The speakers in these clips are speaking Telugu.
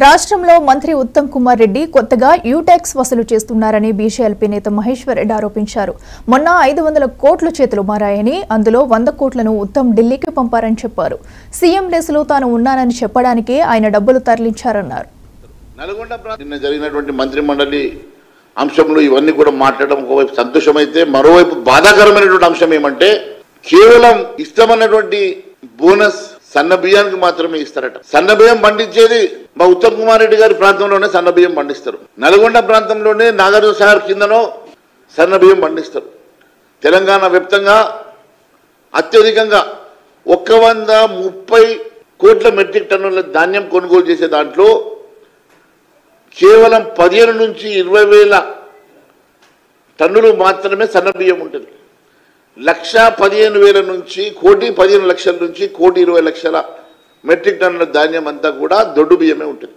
రాష్ట్రంలో మంత్రి ఉత్తమ్ కుమార్ రెడ్డి కొత్తగా యూటాక్స్ వసూలు చేస్తున్నారని బీజేపీ నేత మహేశ్వర్ రెడ్డి ఆరోపించారు. మొన్న 500 కోట్లు చేతులు మారాయని, అందులో 100 కోట్లను ఉత్తమ్ ఢిల్లీకి పంపారని చెప్పారు. సీఎం రేసులో తాను ఉన్నానని చెప్పడానికే ఆయన డబ్బులు తరలించారన్నారు. నల్గొండ నిన్న జరిగినటువంటి మంత్రి మండలి అంశంలో ఇవన్నీ కూడా మాట్లాడడం ఒకవైపు సంతోషమైతే, మరోవైపు బాధాకరమైనటువంటి అంశం ఏమంటే కేవలం ఇష్టమన్నటువంటి బోనస్ సన్న బియ్యానికి మాత్రమే ఇస్తారట. సన్న బియ్యం పండించేది మా ఉత్తమ్ కుమార్ రెడ్డి గారి ప్రాంతంలోనే సన్న బియ్యం పండిస్తారు. నల్గొండ ప్రాంతంలోనే నాగార్జున సాగర్ కిందనో సన్న బియ్యం పండిస్తారు. తెలంగాణ వ్యాప్తంగా అత్యధికంగా 130 కోట్ల మెట్రిక్ టన్నుల ధాన్యం కొనుగోలు చేసే దాంట్లో కేవలం 15 నుంచి 20 వేల టన్నులు మాత్రమే సన్న బియ్యం ఉంటుంది. 1,15,000 నుంచి 1,15,00,000 నుంచి 1,20,00,000 మెట్రిక్ టన్నుల ధాన్యం అంతా కూడా దొడ్డు బియ్యమే ఉంటుంది.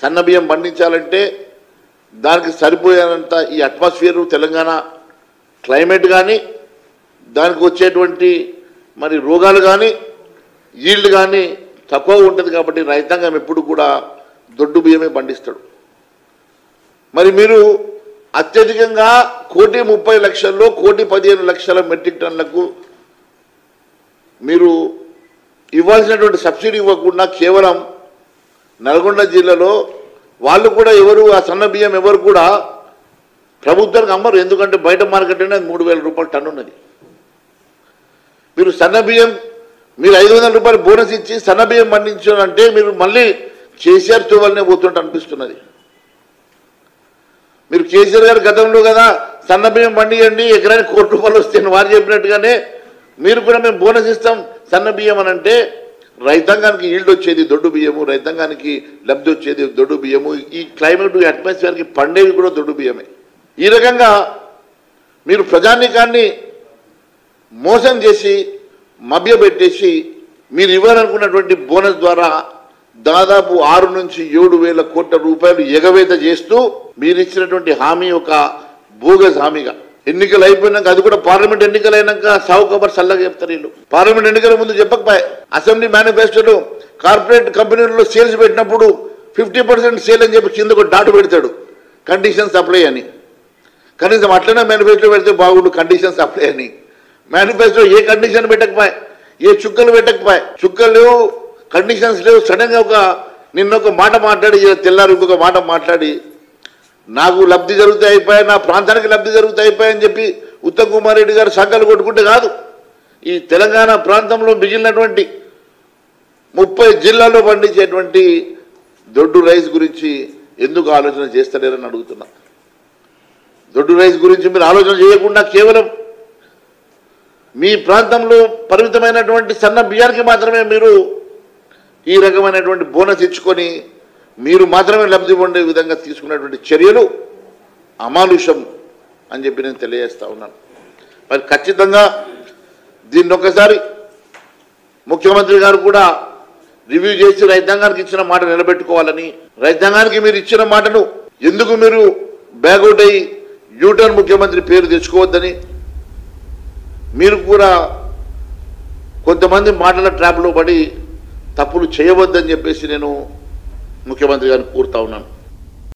సన్న బియ్యం పండించాలంటే దానికి సరిపోయేంత ఈ అట్మాస్ఫియర్, తెలంగాణ క్లైమేట్ కానీ, దానికి వచ్చేటువంటి మరి రోగాలు కానీ, ఈల్డ్ కానీ తక్కువ ఉంటుంది. కాబట్టి రైతాంగం ఎప్పుడు కూడా దొడ్డు బియ్యమే పండిస్తాడు. మరి మీరు అత్యధికంగా 1,30,00,000లో 1,15,00,000 మెట్రిక్ టన్నులకు మీరు ఇవ్వాల్సినటువంటి సబ్సిడీ ఇవ్వకుండా కేవలం నల్గొండ జిల్లాలో వాళ్ళు కూడా ఎవరు ఆ సన్న బియ్యం ఎవరు కూడా ప్రభుత్వానికి అమ్మరు. ఎందుకంటే బయట మార్కెట్ అనేది 3,000 రూపాయలు టన్ను ఉన్నది. మీరు సన్న బియ్యం మీరు 500 రూపాయలు బోనస్ ఇచ్చి సన్న బియ్యం పండించాలంటే మీరు మళ్ళీ కేసీఆర్ తోవలనే పోతుంటే అనిపిస్తున్నది. మీరు కేసీఆర్ గారు గతంలో కదా సన్న బియ్యం పండియండి, ఎకరానికి 1 కోటి రూపాయలు వస్తే వారు చెప్పినట్టుగానే మీరు కూడా మేము బోనస్ ఇస్తాం సన్న బియ్యం అని అంటే రైతాంగానికి ఈల్డ్ వచ్చేది దొడ్డు బియ్యము, రైతాంగానికి లబ్ధి వచ్చేది దొడ్డు బియ్యము. ఈ క్లైమేట్ అట్మాస్ఫియర్కి పండేవి కూడా దొడ్డు బియ్యమే. ఈ రకంగా మీరు ప్రజానీకాన్ని మోసం చేసి మభ్యపెట్టేసి మీరు ఇవ్వాలనుకున్నటువంటి బోనస్ ద్వారా దాదాపు 6 నుంచి 7 వేల కోట్ల రూపాయలు ఎగవేత చేస్తూ మీరు ఇచ్చినటువంటి హామీ ఒక బోగస్ హామీగా ఎన్నికలు అయిపోయినాక, అది కూడా పార్లమెంట్ ఎన్నికలు అయినాక సావు కబర్ సల్లగా చెప్తారు వీళ్ళు. పార్లమెంట్ ఎన్నికల ముందు చెప్పకపోయా. అసెంబ్లీ మేనిఫెస్టోలో కార్పొరేట్ కంపెనీల్లో సేల్స్ పెట్టినప్పుడు 50% సేల్ అని చెప్పి కింద ఒక డాట్ పెడతాడు, కండిషన్స్ అప్లై అని. కనీసం అట్లనే మేనిఫెస్టో పెడితే బాగుండు, కండిషన్స్ అప్లై అని. మేనిఫెస్టో ఏ కండిషన్ పెట్టకపోయా, ఏ చుక్కలు పెట్టకపోయా, చుక్కలు లేవు, కండిషన్స్ లేవు. సడన్గా నిన్న ఒక మాట మాట్లాడి తెల్లారి ఇంకొక మాట మాట్లాడి నాకు లబ్ధి జరుగుతూ అయిపోయాయి, నా ప్రాంతానికి లబ్ధి జరుగుతూ అయిపోయాయని చెప్పి ఉత్తమ్ కుమార్ రెడ్డి గారు సంకలు కొట్టుకుంటే కాదు. ఈ తెలంగాణ ప్రాంతంలో మిగిలినటువంటి 30 జిల్లాల్లో పండించేటువంటి దొడ్డు రైస్ గురించి ఎందుకు ఆలోచన చేస్తలేరని అడుగుతున్నా. దొడ్డు రైస్ గురించి మీరు ఆలోచన చేయకుండా కేవలం మీ ప్రాంతంలో పరిమితమైనటువంటి సన్న బియ్యానికి మాత్రమే మీరు ఈ రకమైనటువంటి బోనస్ ఇచ్చుకొని మీరు మాత్రమే లబ్ధి పొందే విధంగా తీసుకున్నటువంటి చర్యలు అమానుషం అని చెప్పి నేను తెలియజేస్తా ఉన్నాను. మరి ఖచ్చితంగా దీన్ని ఒకసారి ముఖ్యమంత్రి గారు కూడా రివ్యూ చేసి రైతాంగానికి ఇచ్చిన మాట నిలబెట్టుకోవాలని, రైతాంగానికి మీరు ఇచ్చిన మాటను ఎందుకు మీరు బ్యాక్అవుట్ అయ్యి యూటర్న్ ముఖ్యమంత్రి పేరు తెచ్చుకోవద్దని, మీరు కూడా కొంతమంది మాటల ట్రాప్లో పడి తప్పులు చేయవద్దని చెప్పేసి నేను ముఖ్యమంత్రి గారిని కోరుతా ఉన్నాను.